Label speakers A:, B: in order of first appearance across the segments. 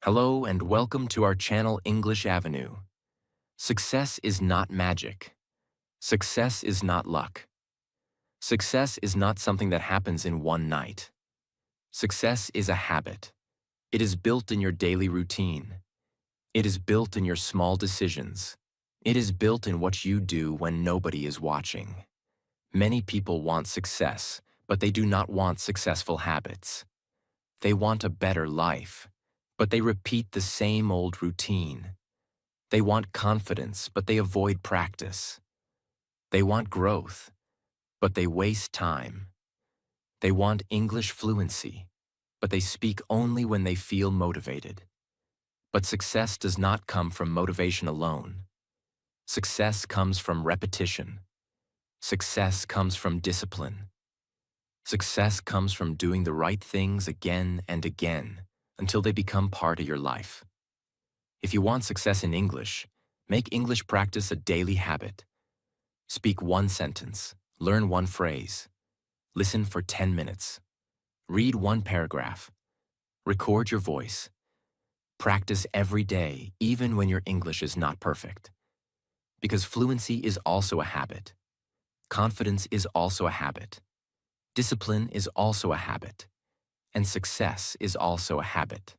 A: Hello and welcome to our channel English Avenue. Success is not magic. Success is not luck. Success is not something that happens in one night. Success is a habit. It is built in your daily routine. It is built in your small decisions. It is built in what you do when nobody is watching. Many people want success, but they do not want successful habits. They want a better life, but they repeat the same old routine. They want confidence, but they avoid practice. They want growth, but they waste time. They want English fluency, but they speak only when they feel motivated. But success does not come from motivation alone. Success comes from repetition. Success comes from discipline. Success comes from doing the right things again and again until they become part of your life. If you want success in English, make English practice a daily habit. Speak one sentence, learn one phrase, listen for 10 minutes, read one paragraph, record your voice. Practice every day, even when your English is not perfect. Because fluency is also a habit. Confidence is also a habit. Discipline is also a habit. And success is also a habit.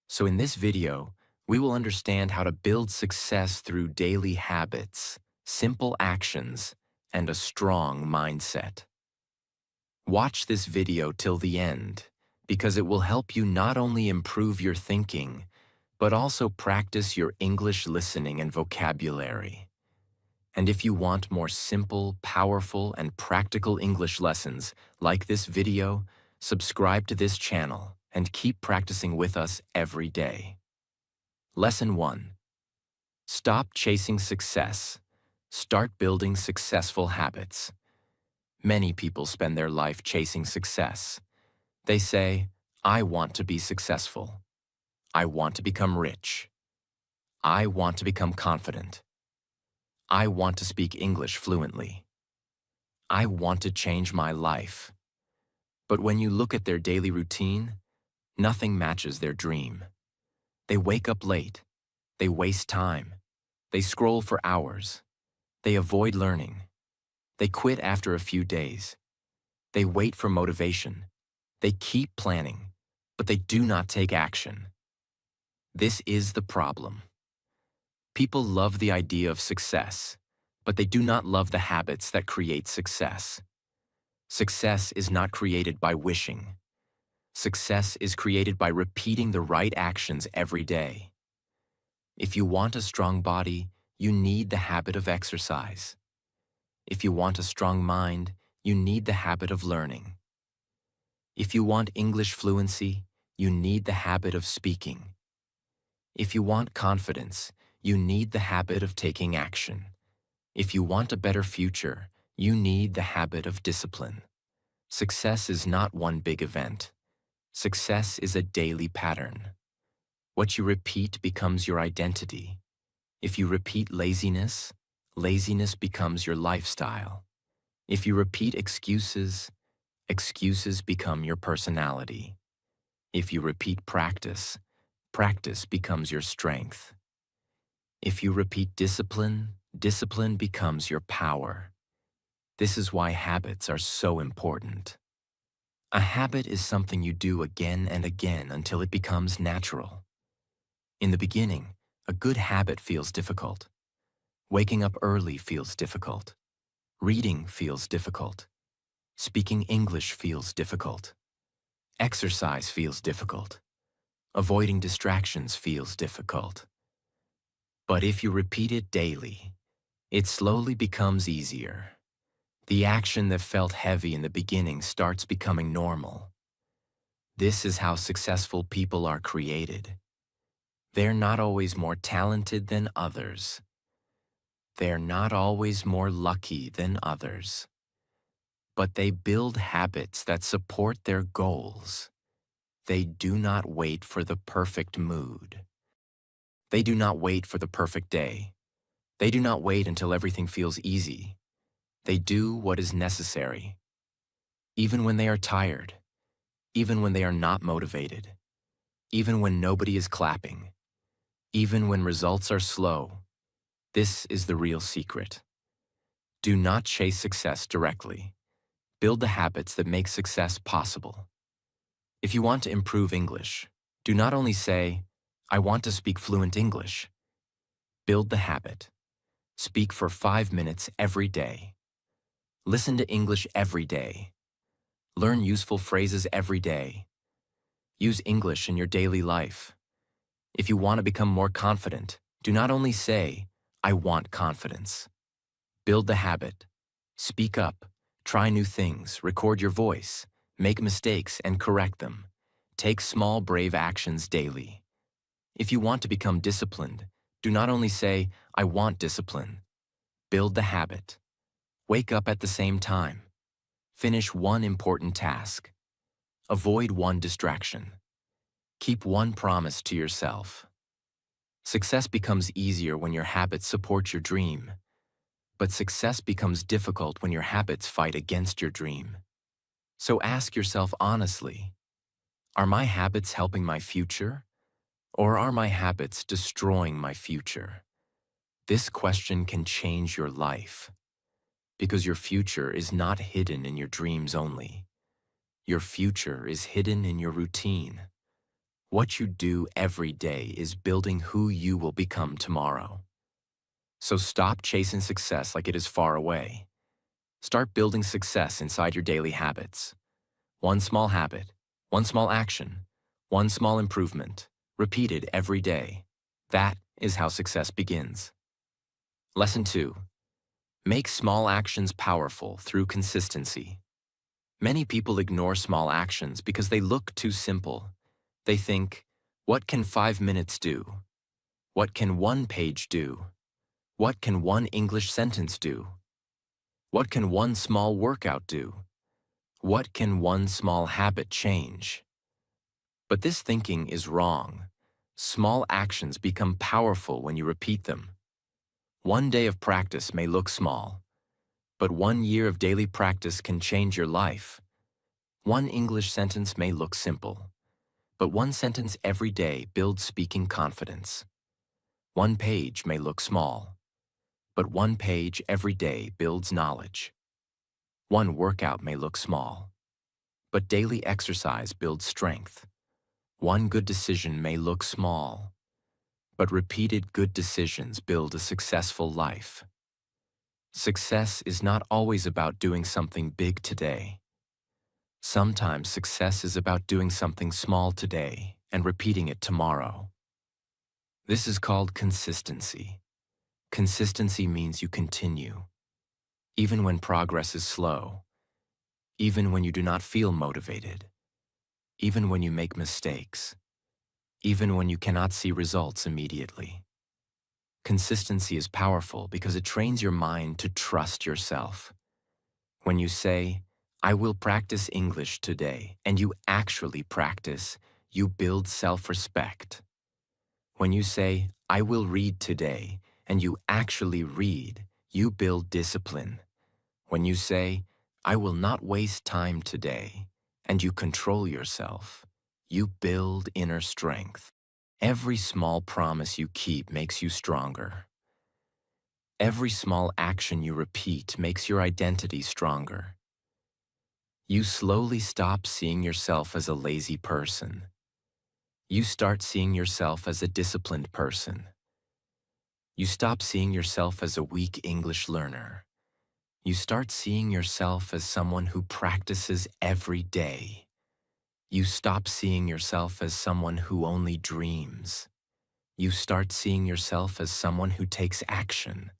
A: So in this video, we will understand how to build success through daily habits, simple actions, and a strong mindset. Watch this video till the end, because it will help you not only improve your thinking, but also practice your English listening and vocabulary. And if you want more simple, powerful, and practical English lessons like this video, subscribe to this channel and keep practicing with us every day. Lesson 1. Stop chasing success. Start building successful habits. Many people spend their life chasing success. They say, I want to be successful. I want to become rich. I want to become confident. I want to speak English fluently. I want to change my life. But when you look at their daily routine, nothing matches their dream. They wake up late. They waste time. They scroll for hours. They avoid learning. They quit after a few days. They wait for motivation. They keep planning, but they do not take action. This is the problem. People love the idea of success, but they do not love the habits that create success. Success is not created by wishing. Success is created by repeating the right actions every day. If you want a strong body, you need the habit of exercise. If you want a strong mind, you need the habit of learning. If you want English fluency, you need the habit of speaking. If you want confidence, you need the habit of taking action. If you want a better future, you need the habit of discipline. Success is not one big event. Success is a daily pattern. What you repeat becomes your identity. If you repeat laziness, laziness becomes your lifestyle. If you repeat excuses, excuses become your personality. If you repeat practice, practice becomes your strength. If you repeat discipline, discipline becomes your power. This is why habits are so important. A habit is something you do again and again until it becomes natural. In the beginning, a good habit feels difficult. Waking up early feels difficult. Reading feels difficult. Speaking English feels difficult. Exercise feels difficult. Avoiding distractions feels difficult. But if you repeat it daily, it slowly becomes easier. The action that felt heavy in the beginning starts becoming normal. This is how successful people are created. They're not always more talented than others. They're not always more lucky than others. But they build habits that support their goals. They do not wait for the perfect mood. They do not wait for the perfect day. They do not wait until everything feels easy. They do what is necessary. Even when they are tired. Even when they are not motivated. even when nobody is clapping, even when results are slow. This is the real secret. Do not chase success directly. Build the habits that make success possible. If you want to improve English, do not only say, I want to speak fluent English. Build the habit. Speak for 5 minutes every day. Listen to English every day. Learn useful phrases every day. Use English in your daily life. If you want to become more confident, do not only say, I want confidence. Build the habit. Speak up. Try new things. Record your voice. Make mistakes and correct them. Take small, brave actions daily. If you want to become disciplined, do not only say, I want discipline. Build the habit. Wake up at the same time. Finish one important task. Avoid one distraction. Keep one promise to yourself. Success becomes easier when your habits support your dream. But success becomes difficult when your habits fight against your dream. So ask yourself honestly, are my habits helping my future? Or are my habits destroying my future? This question can change your life. Because your future is not hidden in your dreams only. Your future is hidden in your routine. What you do every day is building who you will become tomorrow. So stop chasing success like it is far away. Start building success inside your daily habits. One small habit, one small action, one small improvement, repeated every day. That is how success begins. Lesson 2. Make small actions powerful through consistency. Many people ignore small actions because they look too simple. They think, what can 5 minutes do? What can 1 page do? What can 1 English sentence do? What can 1 small workout do? What can 1 small habit change? But this thinking is wrong. Small actions become powerful when you repeat them. 1 day of practice may look small, but 1 year of daily practice can change your life. 1 English sentence may look simple, but 1 sentence every day builds speaking confidence. 1 page may look small, but 1 page every day builds knowledge. 1 workout may look small, but daily exercise builds strength. 1 good decision may look small, but repeated good decisions build a successful life. Success is not always about doing something big today. Sometimes success is about doing something small today and repeating it tomorrow. This is called consistency. Consistency means you continue, even when progress is slow, even when you do not feel motivated, even when you make mistakes, even when you cannot see results immediately. Consistency is powerful because it trains your mind to trust yourself. When you say, I will practice English today, and you actually practice, you build self-respect. When you say, I will read today, and you actually read, you build discipline. When you say, I will not waste time today, and you control yourself, you build inner strength. Every small promise you keep makes you stronger. Every small action you repeat makes your identity stronger. You slowly stop seeing yourself as a lazy person. You start seeing yourself as a disciplined person. You stop seeing yourself as a weak English learner. You start seeing yourself as someone who practices every day. You stop seeing yourself as someone who only dreams. You start seeing yourself as someone who takes action.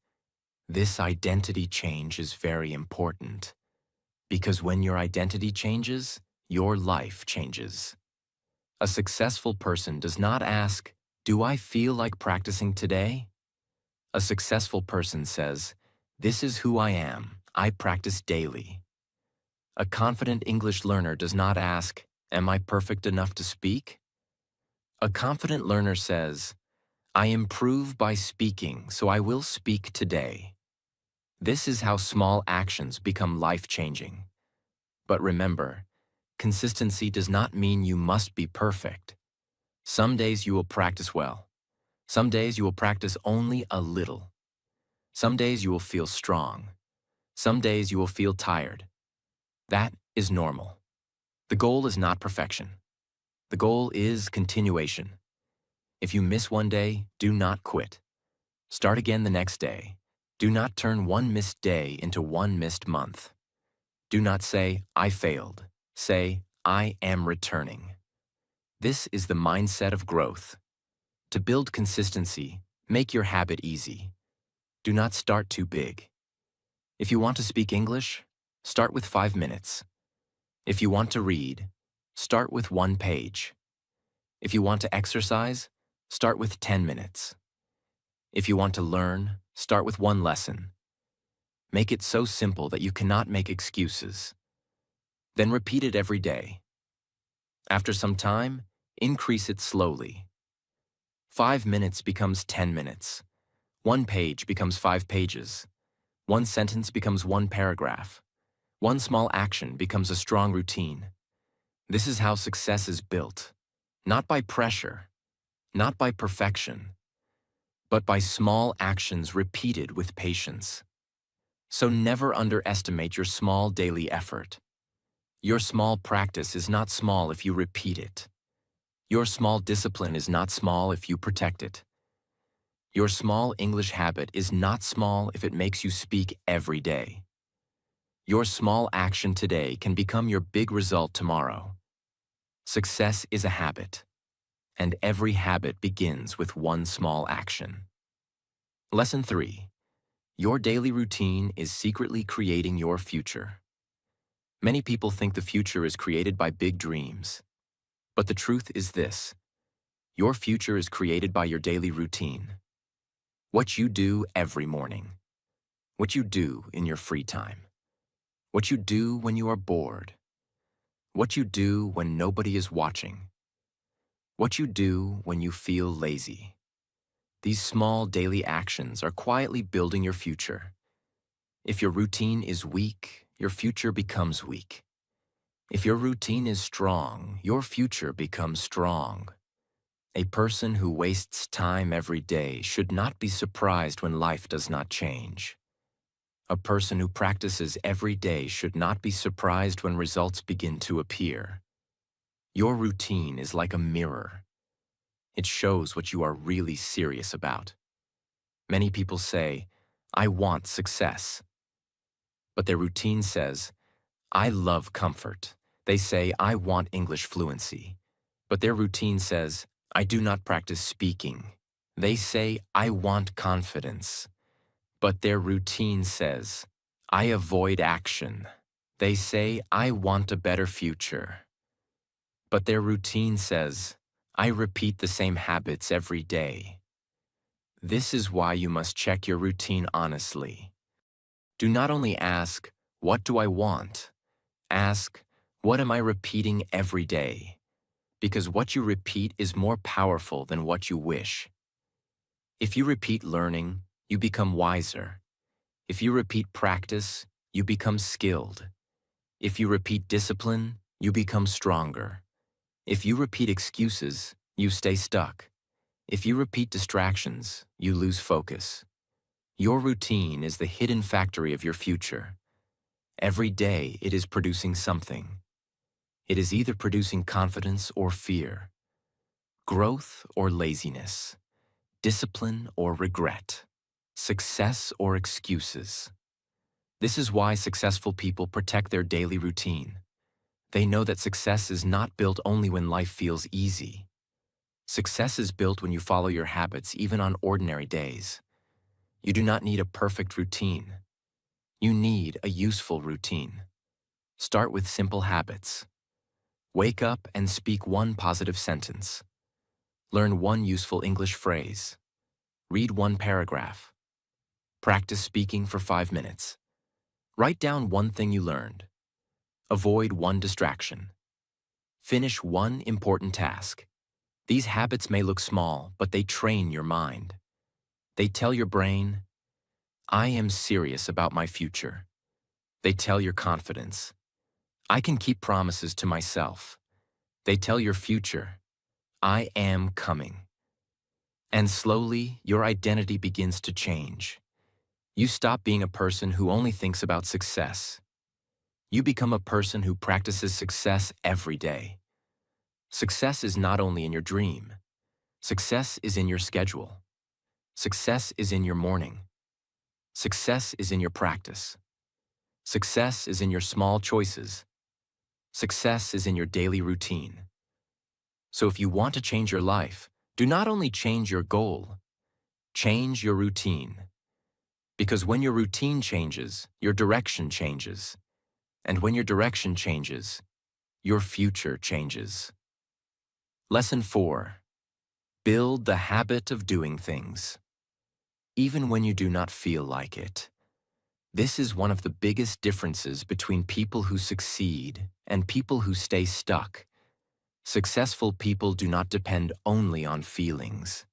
A: This identity change is very important, because when your identity changes, your life changes. A successful person does not ask, do I feel like practicing today? A successful person says, this is who I am, I practice daily. A confident English learner does not ask, am I perfect enough to speak? A confident learner says, I improve by speaking, so I will speak today. This is how small actions become life-changing. But remember, consistency does not mean you must be perfect. Some days you will practice well. Some days you will practice only a little. Some days you will feel strong. Some days you will feel tired. That is normal. The goal is not perfection. The goal is continuation. If you miss one day, do not quit. Start again the next day. Do not turn one missed day into one missed month. Do not say, I failed. Say, I am returning. This is the mindset of growth. To build consistency, make your habit easy. Do not start too big. If you want to speak English, start with 5 minutes. If you want to read, start with 1 page. If you want to exercise, start with 10 minutes. If you want to learn, start with 1 lesson. Make it so simple that you cannot make excuses. Then repeat it every day. After some time, increase it slowly. 5 minutes becomes 10 minutes. 1 page becomes 5 pages. 1 sentence becomes 1 paragraph. 1 small action becomes a strong routine. This is how success is built. Not by pressure, not by perfection, but by small actions repeated with patience. So never underestimate your small daily effort. Your small practice is not small if you repeat it. Your small discipline is not small if you protect it. Your small English habit is not small if it makes you speak every day. Your small action today can become your big result tomorrow. Success is a habit, and every habit begins with 1 small action. Lesson 3. Your daily routine is secretly creating your future. Many people think the future is created by big dreams. But the truth is this: your future is created by your daily routine. What you do every morning. What you do in your free time. What you do when you are bored. What you do when nobody is watching. What you do when you feel lazy. These small daily actions are quietly building your future. If your routine is weak, your future becomes weak. If your routine is strong, your future becomes strong. A person who wastes time every day should not be surprised when life does not change. A person who practices every day should not be surprised when results begin to appear. Your routine is like a mirror. It shows what you are really serious about. Many people say, I want success. But their routine says, I love comfort. They say, I want English fluency. But their routine says, I do not practice speaking. They say, I want confidence. But their routine says, I avoid action. They say, I want a better future. But their routine says, I repeat the same habits every day. This is why you must check your routine honestly. Do not only ask, what do I want? Ask, what am I repeating every day? Because what you repeat is more powerful than what you wish. If you repeat learning, you become wiser. If you repeat practice, you become skilled. If you repeat discipline, you become stronger. If you repeat excuses, you stay stuck. If you repeat distractions, you lose focus. Your routine is the hidden factory of your future. Every day it is producing something. It is either producing confidence or fear, growth or laziness, discipline or regret, success or excuses. This is why successful people protect their daily routine. They know that success is not built only when life feels easy. Success is built when you follow your habits even on ordinary days. You do not need a perfect routine. You need a useful routine. Start with simple habits. Wake up and speak 1 positive sentence. Learn 1 useful English phrase. Read 1 paragraph. Practice speaking for 5 minutes. Write down 1 thing you learned. Avoid 1 distraction. Finish 1 important task. These habits may look small, but they train your mind. They tell your brain, I am serious about my future. They tell your confidence, I can keep promises to myself. They tell your future, I am coming. And slowly, your identity begins to change. You stop being a person who only thinks about success. You become a person who practices success every day. Success is not only in your dream. Success is in your schedule. Success is in your morning. Success is in your practice. Success is in your small choices. Success is in your daily routine. So if you want to change your life, do not only change your goal, change your routine. Because when your routine changes, your direction changes. And when your direction changes, your future changes. Lesson 4. Build the habit of doing things, even when you do not feel like it. This is one of the biggest differences between people who succeed and people who stay stuck. Successful people do not depend only on feelings.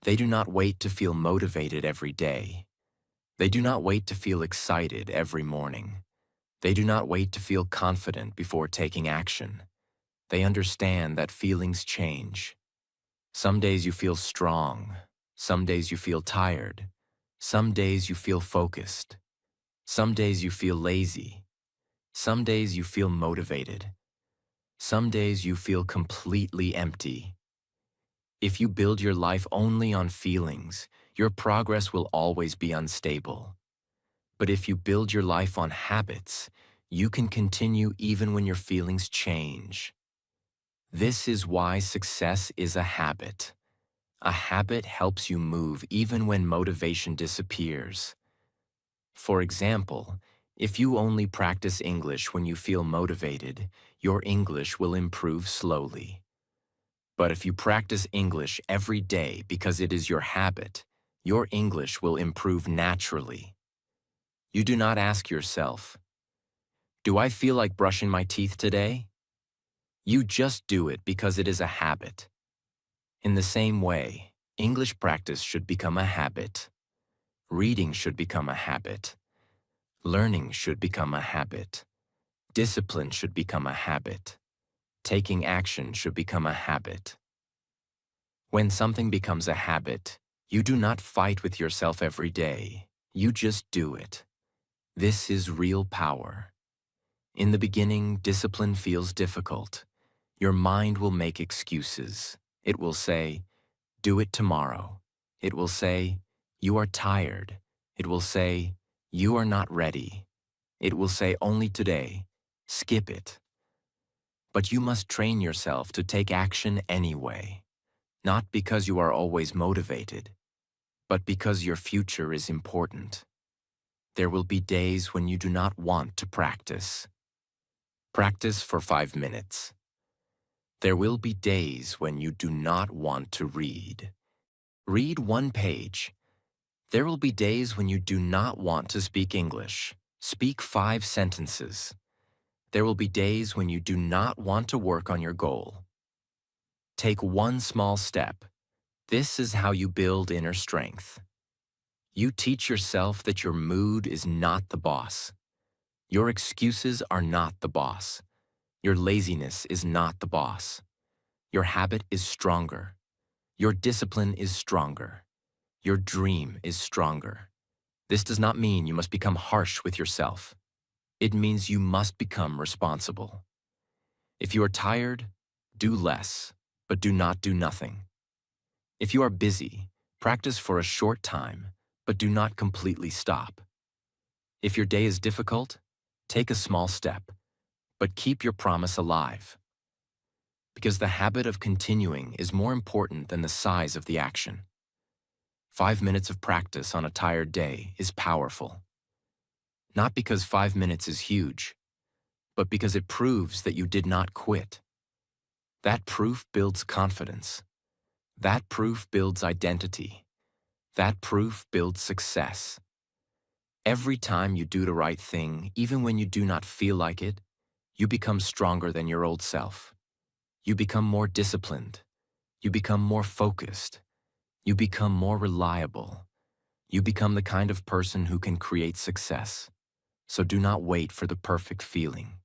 A: They do not wait to feel motivated every day. They do not wait to feel excited every morning. They do not wait to feel confident before taking action. They understand that feelings change. Some days you feel strong. Some days you feel tired. Some days you feel focused. Some days you feel lazy. Some days you feel motivated. Some days you feel completely empty. If you build your life only on feelings, your progress will always be unstable. But if you build your life on habits, you can continue even when your feelings change. This is why success is a habit. A habit helps you move even when motivation disappears. For example, if you only practice English when you feel motivated, your English will improve slowly. But if you practice English every day because it is your habit, your English will improve naturally. You do not ask yourself, "Do I feel like brushing my teeth today?" You just do it because it is a habit. In the same way, English practice should become a habit. Reading should become a habit. Learning should become a habit. Discipline should become a habit. Taking action should become a habit. When something becomes a habit, you do not fight with yourself every day. You just do it. This is real power. In the beginning, discipline feels difficult. Your mind will make excuses. It will say, "Do it tomorrow." It will say, "You are tired." It will say, "You are not ready." It will say, "Only today." Skip it. But you must train yourself to take action anyway, not because you are always motivated, but because your future is important. There will be days when you do not want to practice. Practice for 5 minutes. There will be days when you do not want to read. Read 1 page. There will be days when you do not want to speak English. Speak 5 sentences. There will be days when you do not want to work on your goal. Take 1 small step. This is how you build inner strength. You teach yourself that your mood is not the boss. Your excuses are not the boss. Your laziness is not the boss. Your habit is stronger. Your discipline is stronger. Your dream is stronger. This does not mean you must become harsh with yourself. It means you must become responsible. If you are tired, do less, but do not do nothing. If you are busy, practice for a short time, but do not completely stop. If your day is difficult, take a small step, but keep your promise alive. Because the habit of continuing is more important than the size of the action. 5 minutes of practice on a tired day is powerful. Not because 5 minutes is huge, but because it proves that you did not quit. That proof builds confidence. That proof builds identity. That proof builds success. Every time you do the right thing, even when you do not feel like it, you become stronger than your old self. You become more disciplined. You become more focused. You become more reliable. You become the kind of person who can create success. So do not wait for the perfect feeling.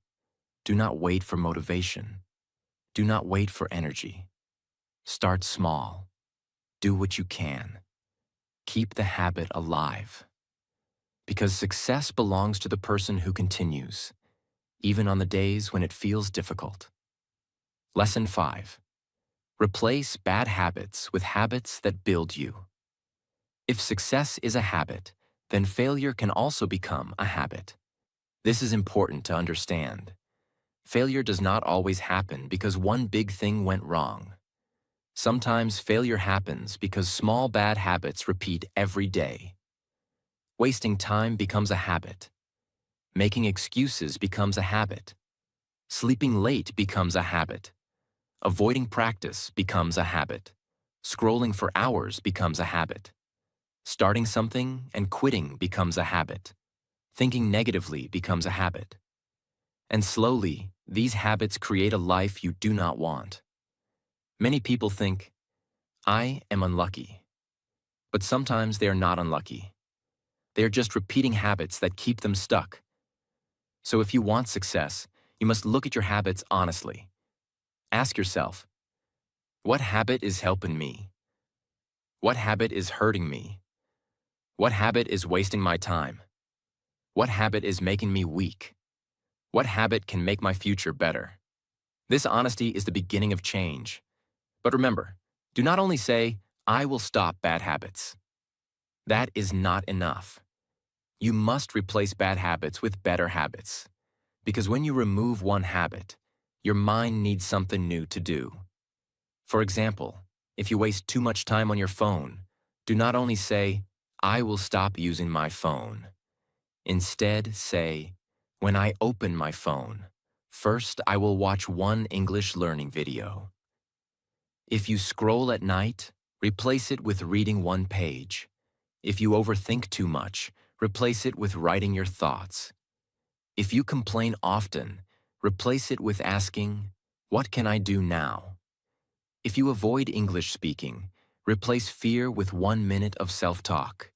A: Do not wait for motivation. Do not wait for energy. Start small. Do what you can. Keep the habit alive. Because success belongs to the person who continues, even on the days when it feels difficult. Lesson 5. Replace bad habits with habits that build you. If success is a habit, then failure can also become a habit. This is important to understand. Failure does not always happen because one big thing went wrong. Sometimes failure happens because small bad habits repeat every day. Wasting time becomes a habit. Making excuses becomes a habit. Sleeping late becomes a habit. Avoiding practice becomes a habit. Scrolling for hours becomes a habit. Starting something and quitting becomes a habit. Thinking negatively becomes a habit. And slowly, these habits create a life you do not want. Many people think, I am unlucky. But sometimes they are not unlucky. They are just repeating habits that keep them stuck. So if you want success, you must look at your habits honestly. Ask yourself, what habit is helping me? What habit is hurting me? What habit is wasting my time? What habit is making me weak? What habit can make my future better? This honesty is the beginning of change. But remember, do not only say, I will stop bad habits. That is not enough. You must replace bad habits with better habits. Because when you remove one habit, your mind needs something new to do. For example, if you waste too much time on your phone, do not only say, I will stop using my phone. Instead, say, when I open my phone, first I will watch one English learning video. If you scroll at night, replace it with reading one page. If you overthink too much, replace it with writing your thoughts. If you complain often, replace it with asking, what can I do now? If you avoid English speaking, replace fear with 1 minute of self-talk.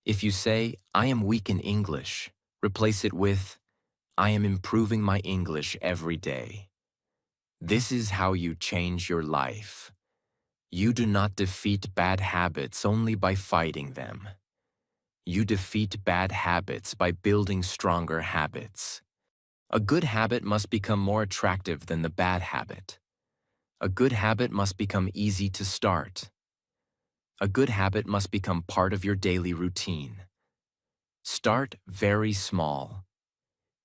A: If you say, I am weak in English, replace it with, I am improving my English every day. This is how you change your life. You do not defeat bad habits only by fighting them. You defeat bad habits by building stronger habits. A good habit must become more attractive than the bad habit. A good habit must become easy to start. A good habit must become part of your daily routine. Start very small.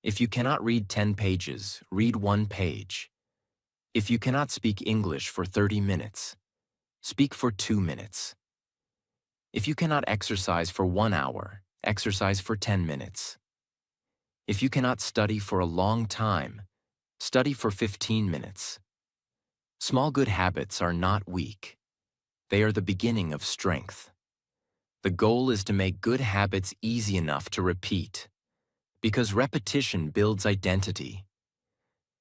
A: If you cannot read 10 pages, read 1 page. If you cannot speak English for 30 minutes, speak for 2 minutes. If you cannot exercise for 1 hour, exercise for 10 minutes. If you cannot study for a long time, study for 15 minutes. Small good habits are not weak. They are the beginning of strength. The goal is to make good habits easy enough to repeat, because repetition builds identity.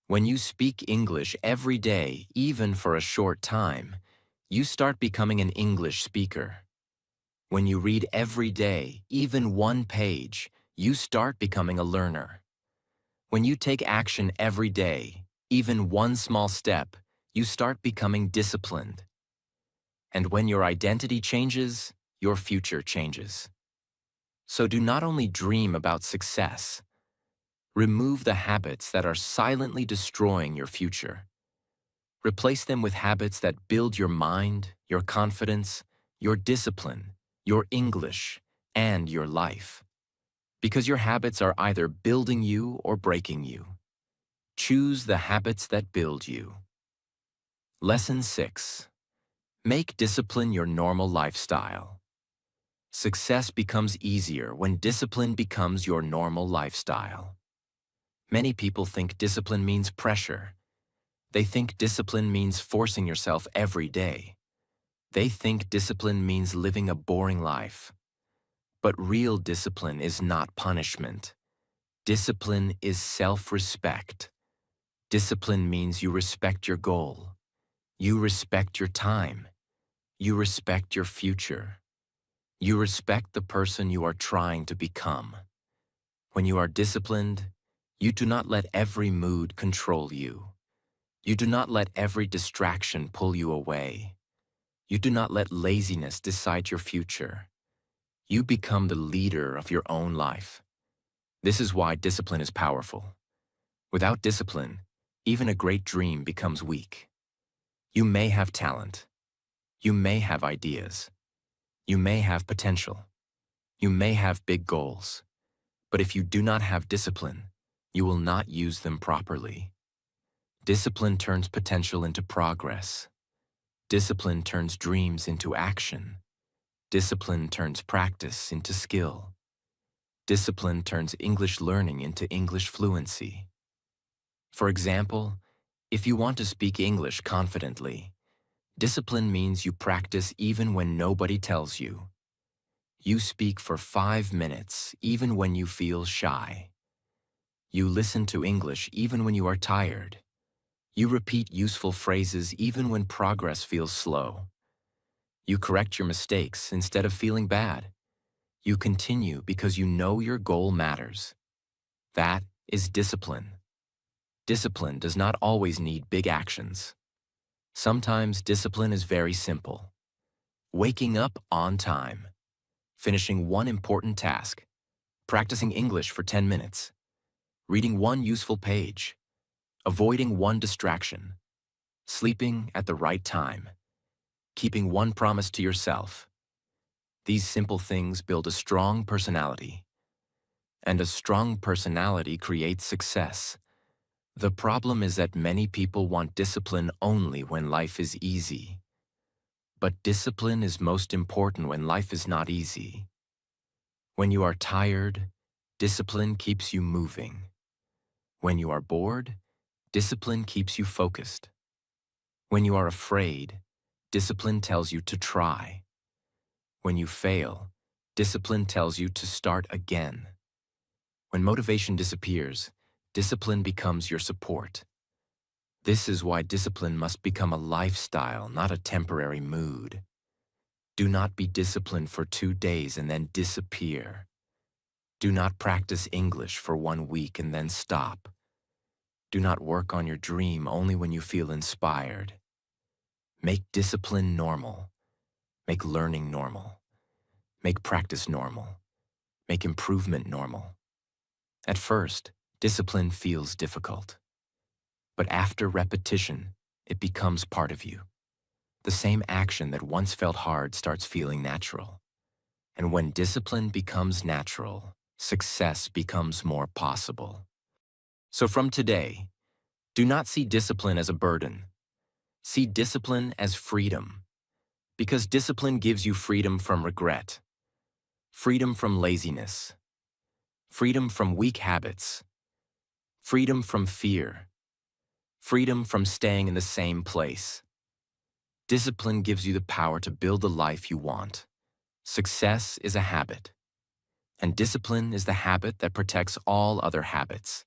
A: When you speak English every day, even for a short time, you start becoming an English speaker. When you read every day, even 1 page, you start becoming a learner. When you take action every day, even 1 small step, you start becoming disciplined. And when your identity changes, your future changes. So do not only dream about success. Remove the habits that are silently destroying your future. Replace them with habits that build your mind, your confidence, your discipline, your English, and your life. Because your habits are either building you or breaking you. Choose the habits that build you. Lesson 6. Make discipline your normal lifestyle. Success becomes easier when discipline becomes your normal lifestyle. Many people think discipline means pressure. They think discipline means forcing yourself every day. They think discipline means living a boring life. But real discipline is not punishment. Discipline is self-respect. Discipline means you respect your goal. You respect your time. You respect your future. You respect the person you are trying to become. When you are disciplined, you do not let every mood control you. You do not let every distraction pull you away. You do not let laziness decide your future. You become the leader of your own life. This is why discipline is powerful. Without discipline, even a great dream becomes weak. You may have talent. You may have ideas. You may have potential. You may have big goals. But if you do not have discipline, you will not use them properly. Discipline turns potential into progress. Discipline turns dreams into action. Discipline turns practice into skill. Discipline turns English learning into English fluency. For example, if you want to speak English confidently, discipline means you practice even when nobody tells you. You speak for 5 minutes even when you feel shy. You listen to English even when you are tired. You repeat useful phrases even when progress feels slow. You correct your mistakes instead of feeling bad. You continue because you know your goal matters. That is discipline. Discipline does not always need big actions. Sometimes discipline is very simple. Waking up on time, finishing one important task, practicing English for 10 minutes, reading one useful page, avoiding one distraction, sleeping at the right time, keeping one promise to yourself. These simple things build a strong personality. And a strong personality creates success. The problem is that many people want discipline only when life is easy. But discipline is most important when life is not easy. When you are tired, discipline keeps you moving. When you are bored, discipline keeps you focused. When you are afraid, discipline tells you to try. When you fail, discipline tells you to start again. When motivation disappears, discipline becomes your support. This is why discipline must become a lifestyle, not a temporary mood. Do not be disciplined for 2 days and then disappear. Do not practice English for 1 week and then stop. Do not work on your dream only when you feel inspired. Make discipline normal. Make learning normal. Make practice normal. Make improvement normal. At first, discipline feels difficult. But after repetition, it becomes part of you. The same action that once felt hard starts feeling natural. And when discipline becomes natural, success becomes more possible. So from today, do not see discipline as a burden. See discipline as freedom. Because discipline gives you freedom from regret, freedom from laziness, freedom from weak habits, freedom from fear, freedom from staying in the same place. Discipline gives you the power to build the life you want. Success is a habit, and discipline is the habit that protects all other habits.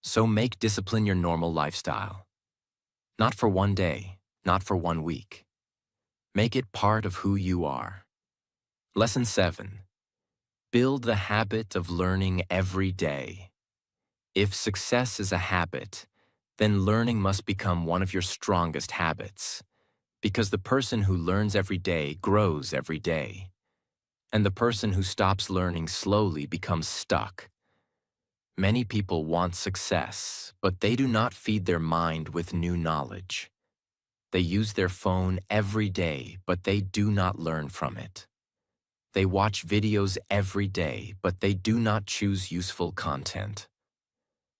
A: So make discipline your normal lifestyle. Not for 1 day, not for 1 week. Make it part of who you are. Lesson 7. Build the habit of learning every day. If success is a habit, then learning must become one of your strongest habits. Because the person who learns every day grows every day. And the person who stops learning slowly becomes stuck. Many people want success, but they do not feed their mind with new knowledge. They use their phone every day, but they do not learn from it. They watch videos every day, but they do not choose useful content.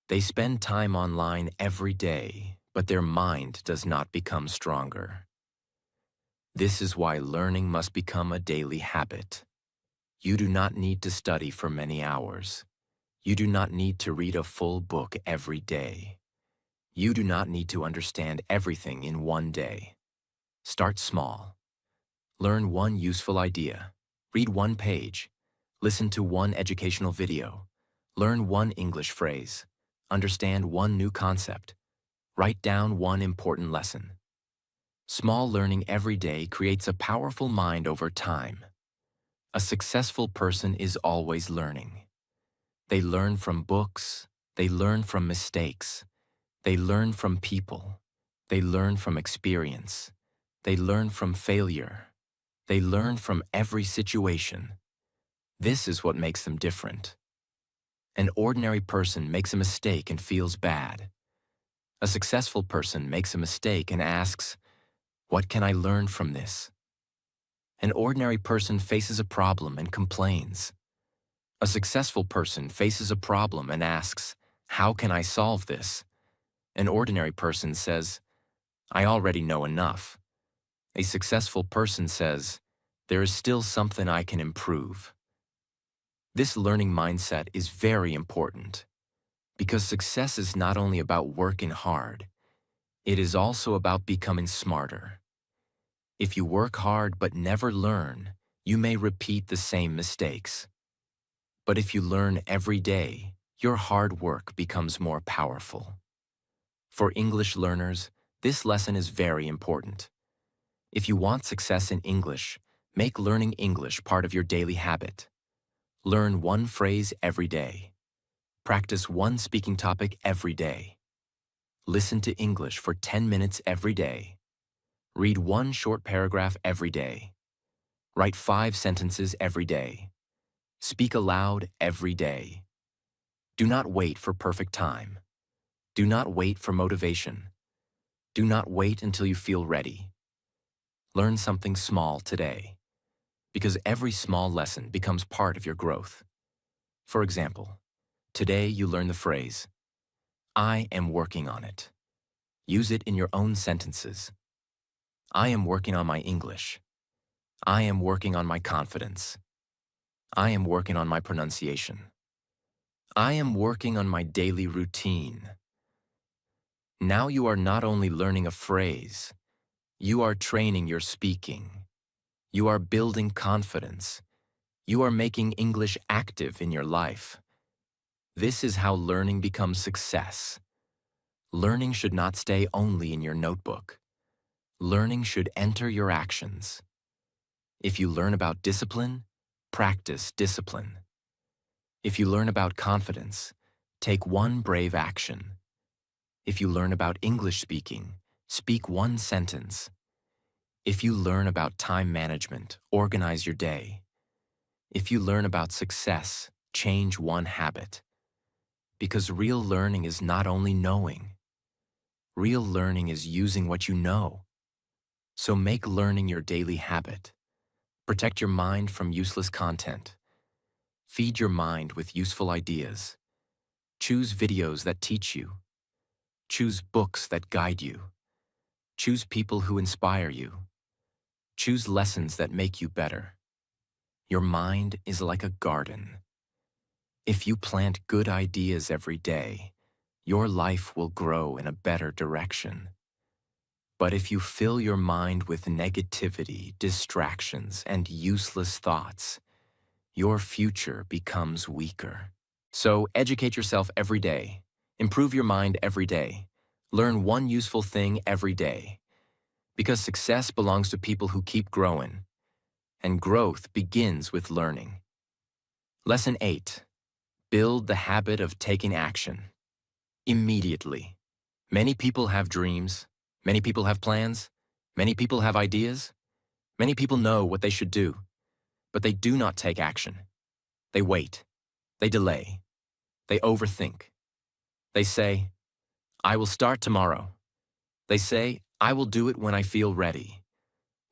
A: They spend time online every day, but their mind does not become stronger. This is why learning must become a daily habit. You do not need to study for many hours. You do not need to read a full book every day. You do not need to understand everything in 1 day. Start small. Learn one useful idea. Read 1 page. Listen to 1 educational video. Learn 1 English phrase. Understand 1 new concept. Write down 1 important lesson. Small learning every day creates a powerful mind over time. A successful person is always learning. They learn from books. They learn from mistakes. They learn from people. They learn from experience. They learn from failure. They learn from every situation. This is what makes them different. An ordinary person makes a mistake and feels bad. A successful person makes a mistake and asks, "What can I learn from this?" An ordinary person faces a problem and complains. A successful person faces a problem and asks, "How can I solve this?" An ordinary person says, "I already know enough." A successful person says, "There is still something I can improve." This learning mindset is very important because success is not only about working hard, it is also about becoming smarter. If you work hard but never learn, you may repeat the same mistakes. But if you learn every day, your hard work becomes more powerful. For English learners, this lesson is very important. If you want success in English, make learning English part of your daily habit. Learn one phrase every day. Practice one speaking topic every day. Listen to English for 10 minutes every day. Read one short paragraph every day. Write 5 sentences every day. Speak aloud every day. Do not wait for perfect time. Do not wait for motivation. Do not wait until you feel ready. Learn something small today, because every small lesson becomes part of your growth. For example, today you learn the phrase, "I am working on it." Use it in your own sentences. I am working on my English. I am working on my confidence. I am working on my pronunciation. I am working on my daily routine. Now you are not only learning a phrase, you are training your speaking. You are building confidence. You are making English active in your life. This is how learning becomes success. Learning should not stay only in your notebook. Learning should enter your actions. If you learn about discipline, practice discipline. If you learn about confidence, take one brave action. If you learn about English speaking, speak one sentence. If you learn about time management, organize your day. If you learn about success, change one habit. Because real learning is not only knowing. Real learning is using what you know. So make learning your daily habit. Protect your mind from useless content. Feed your mind with useful ideas. Choose videos that teach you. Choose books that guide you. Choose people who inspire you. Choose lessons that make you better. Your mind is like a garden. If you plant good ideas every day, your life will grow in a better direction. But if you fill your mind with negativity, distractions, and useless thoughts, your future becomes weaker. So educate yourself every day. Improve your mind every day. Learn one useful thing every day. Because success belongs to people who keep growing. And growth begins with learning. Lesson 8. Build the habit of taking action. Immediately. Many people have dreams. Many people have plans. Many people have ideas. Many people know what they should do. But they do not take action. They wait. They delay. They overthink. They say, "I will start tomorrow." They say, "I will do it when I feel ready."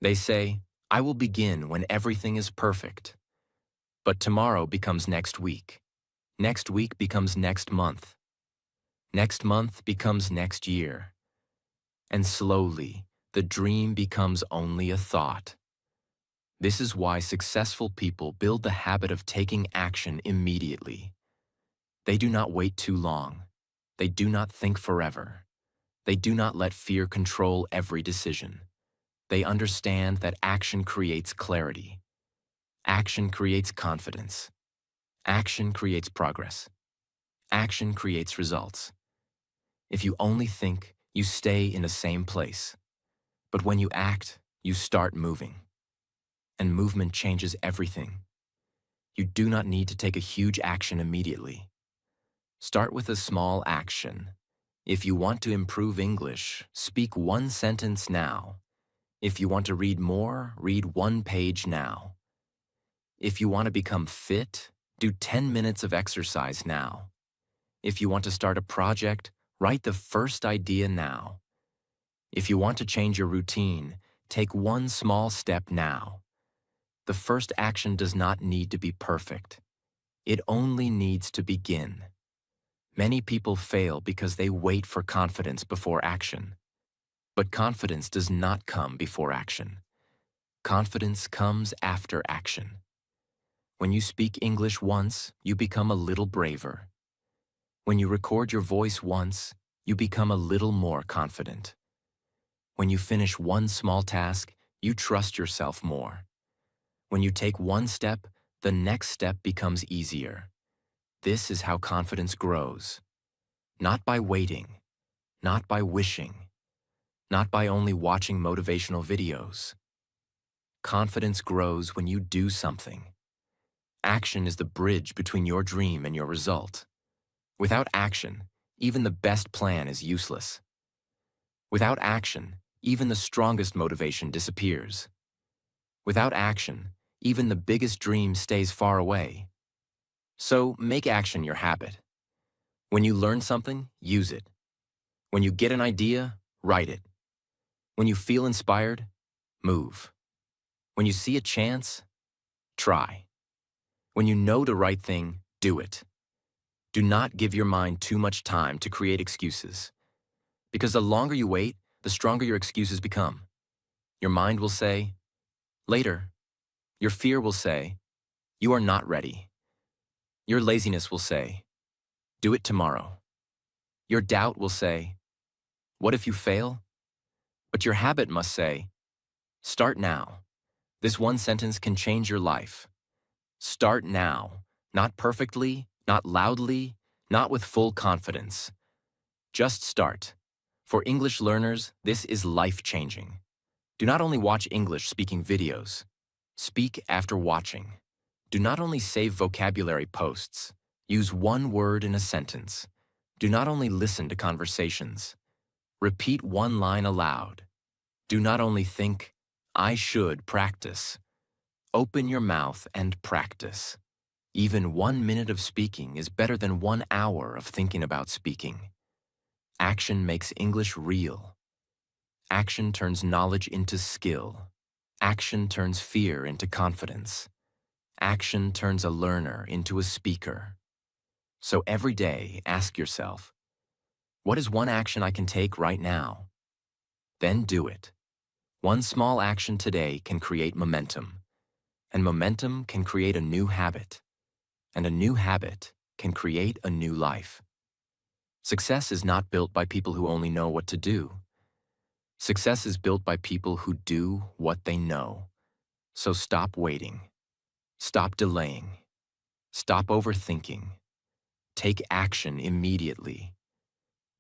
A: They say, "I will begin when everything is perfect." But tomorrow becomes next week. Next week becomes next month. Next month becomes next year. And slowly, the dream becomes only a thought. This is why successful people build the habit of taking action immediately. They do not wait too long. They do not think forever. They do not let fear control every decision. They understand that action creates clarity. Action creates confidence. Action creates progress. Action creates results. If you only think, you stay in the same place. But when you act, you start moving. And movement changes everything. You do not need to take a huge action immediately. Start with a small action. If you want to improve English, speak one sentence now. If you want to read more, read one page now. If you want to become fit, do 10 minutes of exercise now. If you want to start a project, write the first idea now. If you want to change your routine, take one small step now. The first action does not need to be perfect. It only needs to begin. Many people fail because they wait for confidence before action. But confidence does not come before action. Confidence comes after action. When you speak English once, you become a little braver. When you record your voice once, you become a little more confident. When you finish one small task, you trust yourself more. When you take one step, the next step becomes easier. This is how confidence grows. Not by waiting, not by wishing, not by only watching motivational videos. Confidence grows when you do something. Action is the bridge between your dream and your result. Without action, even the best plan is useless. Without action, even the strongest motivation disappears. Without action, even the biggest dream stays far away. So make action your habit. When you learn something, use it. When you get an idea, write it. When you feel inspired, move. When you see a chance, try. When you know the right thing, do it. Do not give your mind too much time to create excuses. Because the longer you wait, the stronger your excuses become. Your mind will say, later. Your fear will say, you are not ready. Your laziness will say, do it tomorrow. Your doubt will say, what if you fail? But your habit must say, start now. This one sentence can change your life. Start now, not perfectly, not loudly, not with full confidence. Just start. For English learners, this is life-changing. Do not only watch English speaking videos. Speak after watching. Do not only save vocabulary posts. Use one word in a sentence. Do not only listen to conversations. Repeat one line aloud. Do not only think, I should practice. Open your mouth and practice. Even 1 minute of speaking is better than 1 hour of thinking about speaking. Action makes English real. Action turns knowledge into skill. Action turns fear into confidence. Action turns a learner into a speaker. So every day, ask yourself, what is one action I can take right now? Then do it. One small action today can create momentum. And momentum can create a new habit. And a new habit can create a new life. Success is not built by people who only know what to do. Success is built by people who do what they know. So stop waiting. Stop delaying. Stop overthinking. Take action immediately.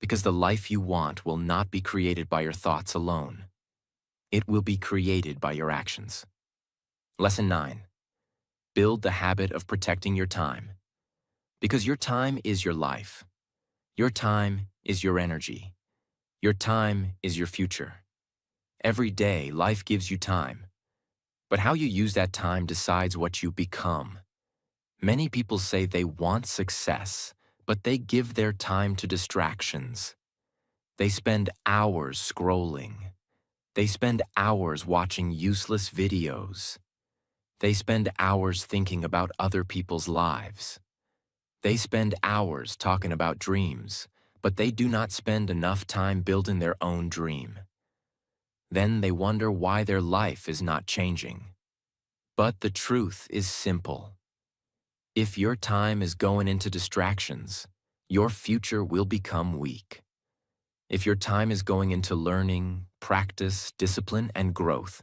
A: Because the life you want will not be created by your thoughts alone. It will be created by your actions. Lesson 9. Build the habit of protecting your time. Because your time is your life. Your time is your energy. Your time is your future. Every day, life gives you time. But how you use that time decides what you become. Many people say they want success, but they give their time to distractions. They spend hours scrolling. They spend hours watching useless videos. They spend hours thinking about other people's lives. They spend hours talking about dreams, but they do not spend enough time building their own dream. Then they wonder why their life is not changing. But the truth is simple. If your time is going into distractions, your future will become weak. If your time is going into learning, practice, discipline, and growth,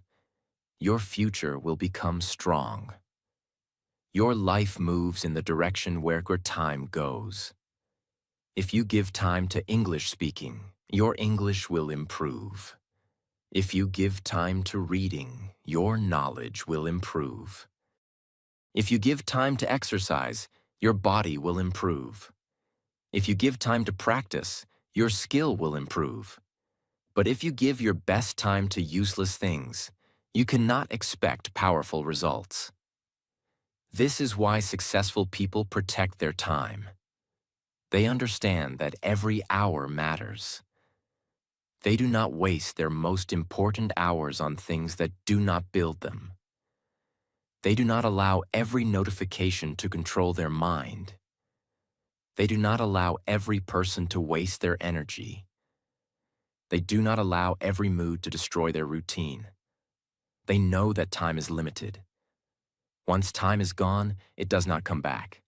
A: your future will become strong. Your life moves in the direction where your time goes. If you give time to English speaking, your English will improve. If you give time to reading, your knowledge will improve. If you give time to exercise, your body will improve. If you give time to practice, Your skill will improve. But if you give your best time to useless things, you cannot expect powerful results. This is why successful people protect their time. They understand that every hour matters. They do not waste their most important hours on things that do not build them. They do not allow every notification to control their mind. They do not allow every person to waste their energy. They do not allow every mood to destroy their routine. They know that time is limited. Once time is gone, it does not come back.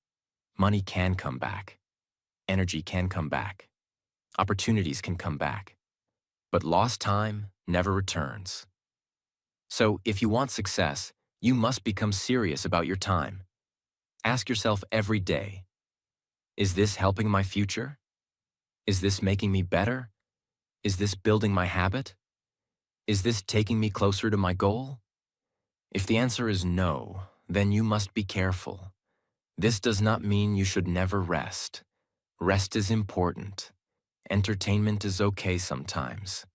A: Money can come back. Energy can come back. Opportunities can come back. But lost time never returns. So, if you want success, you must become serious about your time. Ask yourself every day, is this helping my future? Is this making me better? Is this building my habit? Is this taking me closer to my goal? If the answer is no, then you must be careful. This does not mean you should never rest. Rest is important. Entertainment is okay sometimes.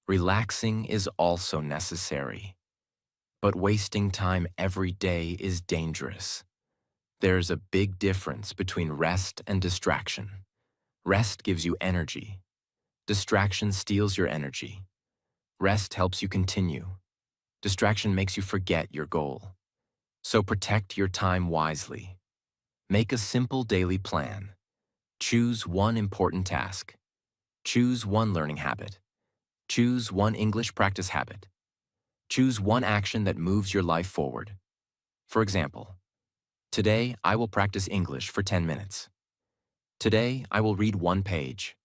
A: Relaxing is also necessary. But wasting time every day is dangerous. There's a big difference between rest and distraction. Rest gives you energy. Distraction steals your energy. Rest helps you continue. Distraction makes you forget your goal. So protect your time wisely. Make a simple daily plan. Choose one important task. Choose one learning habit. Choose one English practice habit. Choose one action that moves your life forward. For example, today I will practice English for 10 minutes. Today I will read one page.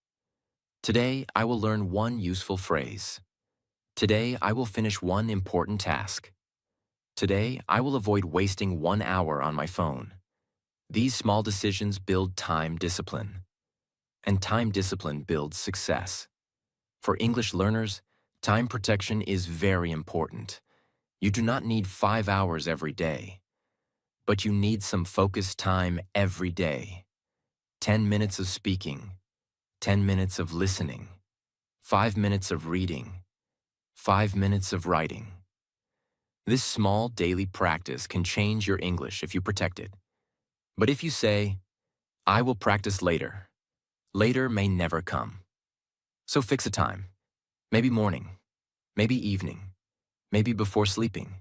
A: Today I will learn one useful phrase. Today I will finish one important task. Today I will avoid wasting 1 hour on my phone. These small decisions build time discipline. And time discipline builds success. For English learners, time protection is very important. You do not need 5 hours every day, but you need some focused time every day. 10 minutes of speaking, 10 minutes of listening, 5 minutes of reading, 5 minutes of writing. This small daily practice can change your English if you protect it. But if you say, I will practice later, later may never come. So fix a time. Maybe morning, maybe evening, maybe before sleeping,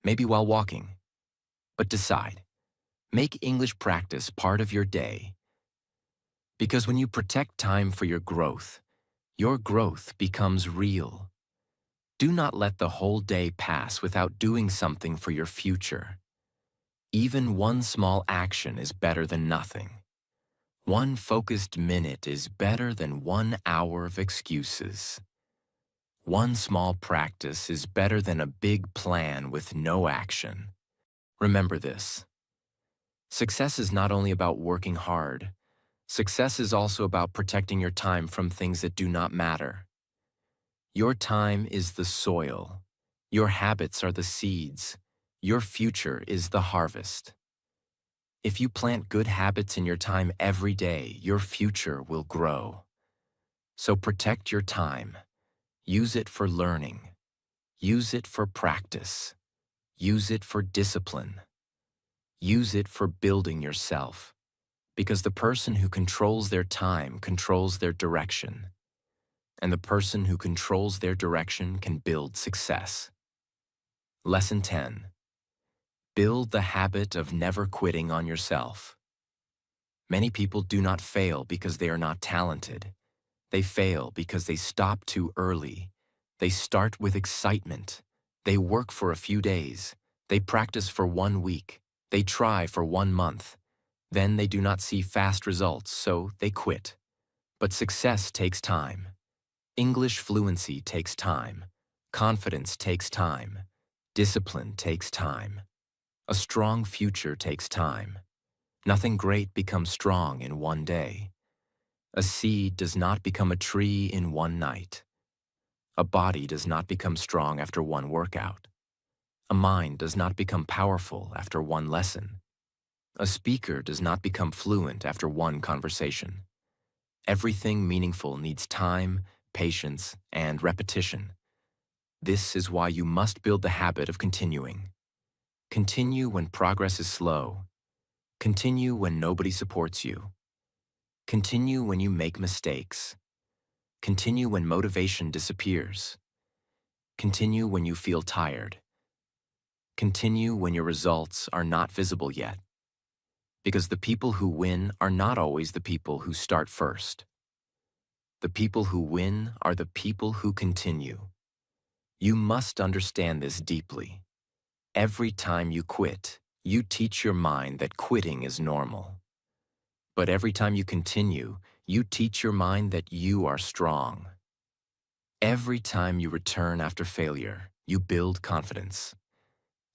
A: maybe while walking. But decide. Make English practice part of your day. Because when you protect time for your growth becomes real. Do not let the whole day pass without doing something for your future. Even one small action is better than nothing. One focused minute is better than 1 hour of excuses. One small practice is better than a big plan with no action. Remember this. Success is not only about working hard. Success is also about protecting your time from things that do not matter. Your time is the soil. Your habits are the seeds. Your future is the harvest. If you plant good habits in your time every day, your future will grow. So protect your time. Use it for learning. Use it for practice. Use it for discipline. Use it for building yourself. Because the person who controls their time controls their direction. And the person who controls their direction can build success. Lesson 10. Build the habit of never quitting on yourself. Many people do not fail because they are not talented. They fail because they stop too early. They start with excitement. They work for a few days. They practice for 1 week. They try for 1 month. Then they do not see fast results, so they quit. But success takes time. English fluency takes time. Confidence takes time. Discipline takes time. A strong future takes time. Nothing great becomes strong in 1 day. A seed does not become a tree in 1 night. A body does not become strong after 1 workout. A mind does not become powerful after 1 lesson. A speaker does not become fluent after 1 conversation. Everything meaningful needs time, patience, and repetition. This is why you must build the habit of continuing. Continue when progress is slow. Continue when nobody supports you. Continue when you make mistakes. Continue when motivation disappears. Continue when you feel tired. Continue when your results are not visible yet. Because the people who win are not always the people who start first. The people who win are the people who continue. You must understand this deeply. Every time you quit, you teach your mind that quitting is normal. But every time you continue, you teach your mind that you are strong. Every time you return after failure, you build confidence.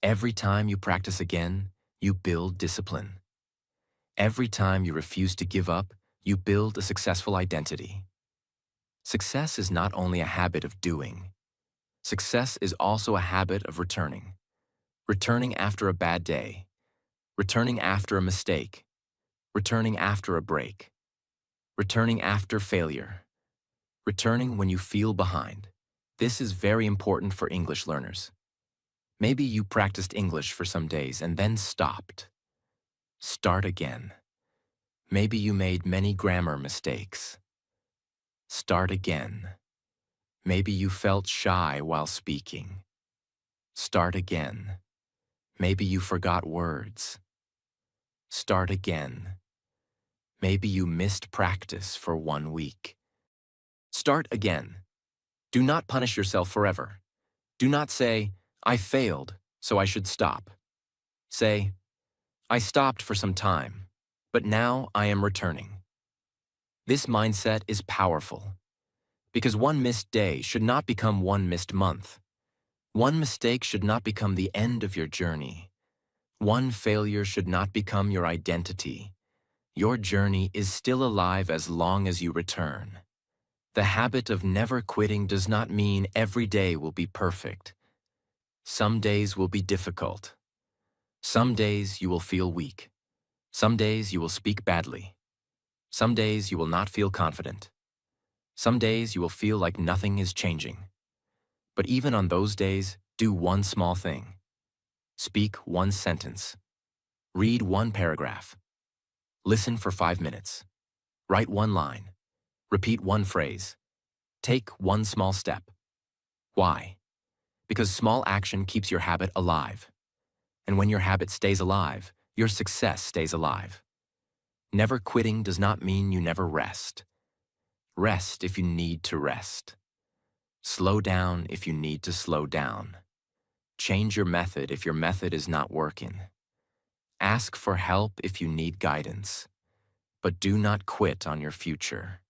A: Every time you practice again, you build discipline. Every time you refuse to give up, you build a successful identity. Success is not only a habit of doing. Success is also a habit of returning. Returning after a bad day. Returning after a mistake. Returning after a break. Returning after failure. Returning when you feel behind. This is very important for English learners. Maybe you practiced English for some days and then stopped. Start again. Maybe you made many grammar mistakes. Start again. Maybe you felt shy while speaking. Start again. Maybe you forgot words. Start again. Maybe you missed practice for 1 week. Start again. Do not punish yourself forever. Do not say, I failed, so I should stop. Say, I stopped for some time, but now I am returning. This mindset is powerful, because one missed day should not become one missed month. One mistake should not become the end of your journey. One failure should not become your identity. Your journey is still alive as long as you return. The habit of never quitting does not mean every day will be perfect. Some days will be difficult. Some days you will feel weak. Some days you will speak badly. Some days you will not feel confident. Some days you will feel like nothing is changing. But even on those days, do one small thing. Speak one sentence. Read one paragraph. Listen for 5 minutes. Write one line. Repeat one phrase. Take one small step. Why? Because small action keeps your habit alive. And when your habit stays alive, your success stays alive. Never quitting does not mean you never rest. Rest if you need to rest. Slow down if you need to slow down. Change your method if your method is not working. Ask for help if you need guidance. But do not quit on your future.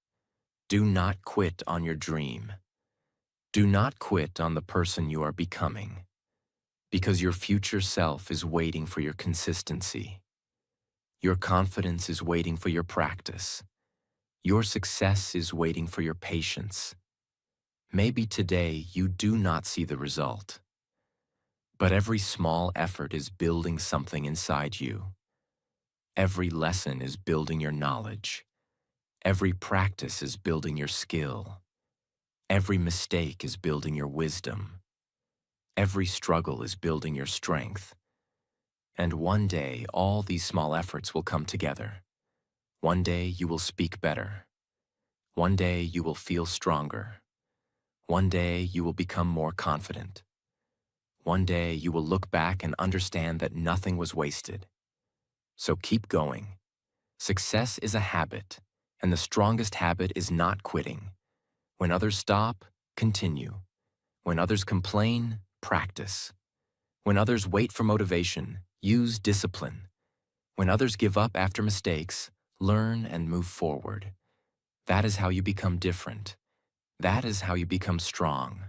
A: Do not quit on your dream. Do not quit on the person you are becoming. Because your future self is waiting for your consistency. Your confidence is waiting for your practice. Your success is waiting for your patience. Maybe today you do not see the result. But every small effort is building something inside you. Every lesson is building your knowledge. Every practice is building your skill. Every mistake is building your wisdom. Every struggle is building your strength. And one day, all these small efforts will come together. One day, you will speak better. One day, you will feel stronger. One day, you will become more confident. One day, you will look back and understand that nothing was wasted. So keep going. Success is a habit, and the strongest habit is not quitting. When others stop, continue. When others complain, practice. When others wait for motivation, use discipline. When others give up after mistakes, learn and move forward. That is how you become different. That is how you become strong.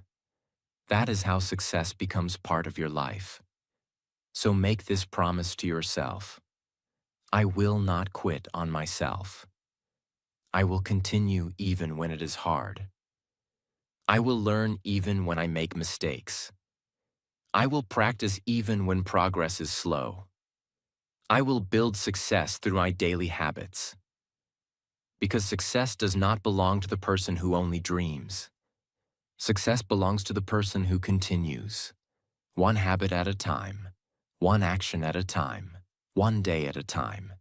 A: That is how success becomes part of your life. So make this promise to yourself. I will not quit on myself. I will continue even when it is hard. I will learn even when I make mistakes. I will practice even when progress is slow. I will build success through my daily habits. Because success does not belong to the person who only dreams. Success belongs to the person who continues. One habit at a time, one action at a time, one day at a time.